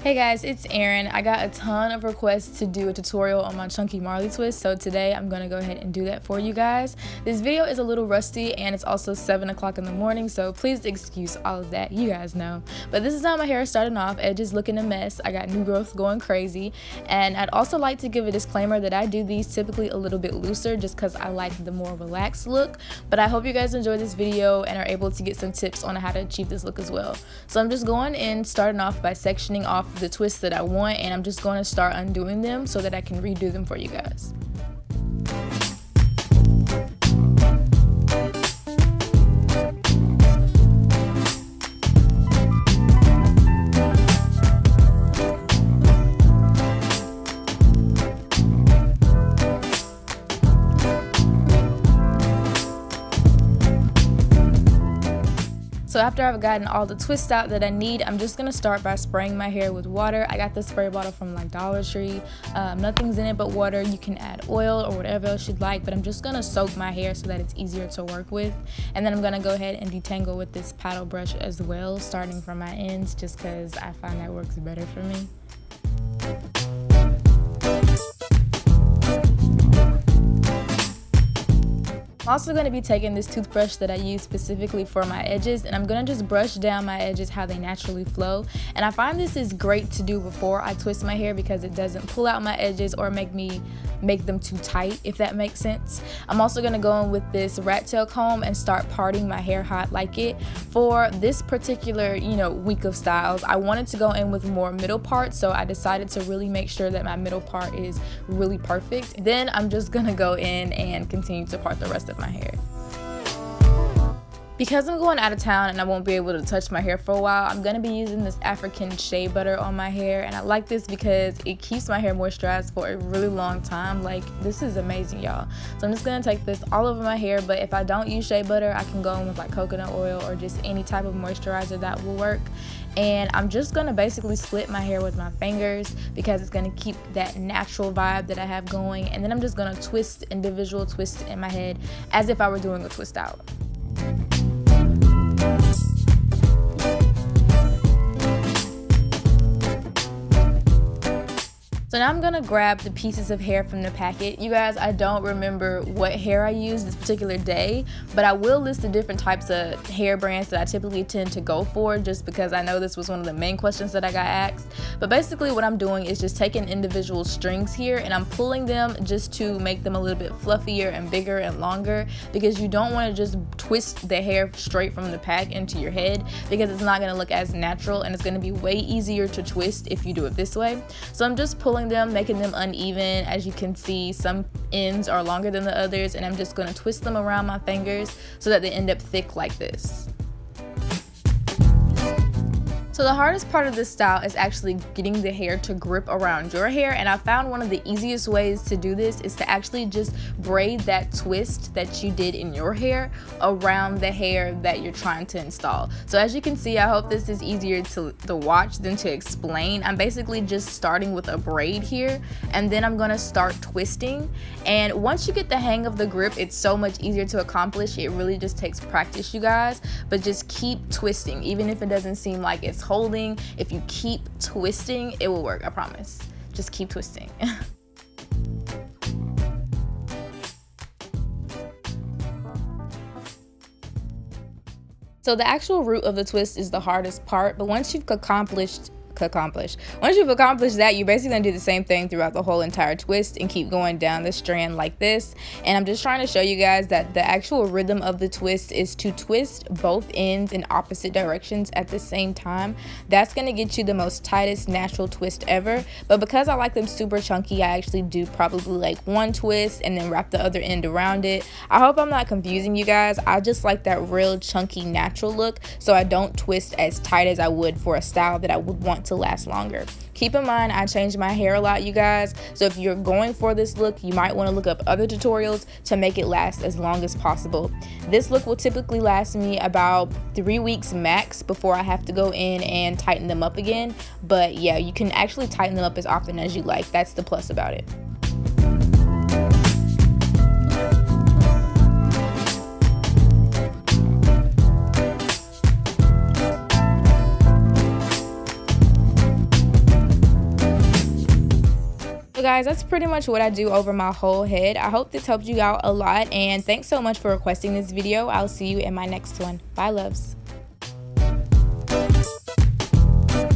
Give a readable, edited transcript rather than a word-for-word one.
Hey guys, it's Erin. I got a ton of requests to do a tutorial on my chunky Marley twist, so today I'm gonna go ahead and do that for you guys. This video is a little rusty and it's also 7 o'clock in the morning, so please excuse all of that, you guys know. But this is how my hair is starting off. Edges looking a mess. I got new growth going crazy. And I'd also like to give a disclaimer that I do these typically a little bit looser just because I like the more relaxed look. But I hope you guys enjoy this video and are able to get some tips on how to achieve this look as well. So I'm just going in, starting off by sectioning off the twists that I want, and I'm just going to start undoing them so that I can redo them for you guys. So after I've gotten all the twists out that I need, I'm just gonna start by spraying my hair with water. I got this spray bottle from like Dollar Tree. Nothing's in it but water. You can add oil or whatever else you'd like, but I'm just gonna soak my hair so that it's easier to work with. And then I'm gonna go ahead and detangle with this paddle brush as well, starting from my ends, just because I find that works better for me. I'm also going to be taking this toothbrush that I use specifically for my edges, and I'm going to just brush down my edges how they naturally flow. And I find this is great to do before I twist my hair because it doesn't pull out my edges or make them too tight, if that makes sense. I'm also going to go in with this rat tail comb and start parting my hair how I like it. For this particular, week of styles, I wanted to go in with more middle part, so I decided to really make sure that my middle part is really perfect. Then I'm just going to go in and continue to part the rest of my hair. Because I'm going out of town and I won't be able to touch my hair for a while, I'm going to be using this African Shea Butter on my hair, and I like this because it keeps my hair moisturized for a really long time. Like, this is amazing, y'all. So I'm just going to take this all over my hair, but if I don't use Shea Butter, I can go in with like coconut oil or just any type of moisturizer that will work. And I'm just going to basically split my hair with my fingers because it's going to keep that natural vibe that I have going, and then I'm just going to twist individual twists in my head as if I were doing a twist out. So now I'm gonna grab the pieces of hair from the packet. You guys, I don't remember what hair I used this particular day, but I will list the different types of hair brands that I typically tend to go for, just because I know this was one of the main questions that I got asked. But basically what I'm doing is just taking individual strings here and I'm pulling them just to make them a little bit fluffier and bigger and longer, because you don't want to just twist the hair straight from the pack into your head, because it's not going to look as natural and it's going to be way easier to twist if you do it this way. So I'm just pulling them, making them uneven. As you can see, some ends are longer than the others, and I'm just going to twist them around my fingers so that they end up thick like this. So the hardest part of this style is actually getting the hair to grip around your hair, and I found one of the easiest ways to do this is to actually just braid that twist that you did in your hair around the hair that you're trying to install. So as you can see, I hope this is easier to watch than to explain. I'm basically just starting with a braid here, and then I'm going to start twisting. And once you get the hang of the grip, it's so much easier to accomplish. It really just takes practice, you guys, but just keep twisting. Even if it doesn't seem like it's holding, if you keep twisting, it will work, I promise. Just keep twisting. So the actual root of the twist is the hardest part, but once you've accomplished that, you're basically gonna do the same thing throughout the whole entire twist and keep going down the strand like this. And I'm just trying to show you guys that the actual rhythm of the twist is to twist both ends in opposite directions at the same time. That's gonna get you the most tightest natural twist ever. But because I like them super chunky, I actually do probably like one twist and then wrap the other end around it. I hope I'm not confusing you guys. I just like that real chunky natural look, so I don't twist as tight as I would for a style that I would want to last longer. Keep in mind, I change my hair a lot, you guys, so if you're going for this look, you might want to look up other tutorials to make it last as long as possible. This look will typically last me about 3 weeks max before I have to go in and tighten them up again, but yeah, you can actually tighten them up as often as you like. That's the plus about it. So guys, that's pretty much what I do over my whole head. I hope this helped you out a lot, and thanks so much for requesting this video. I'll see you in my next one. Bye, loves.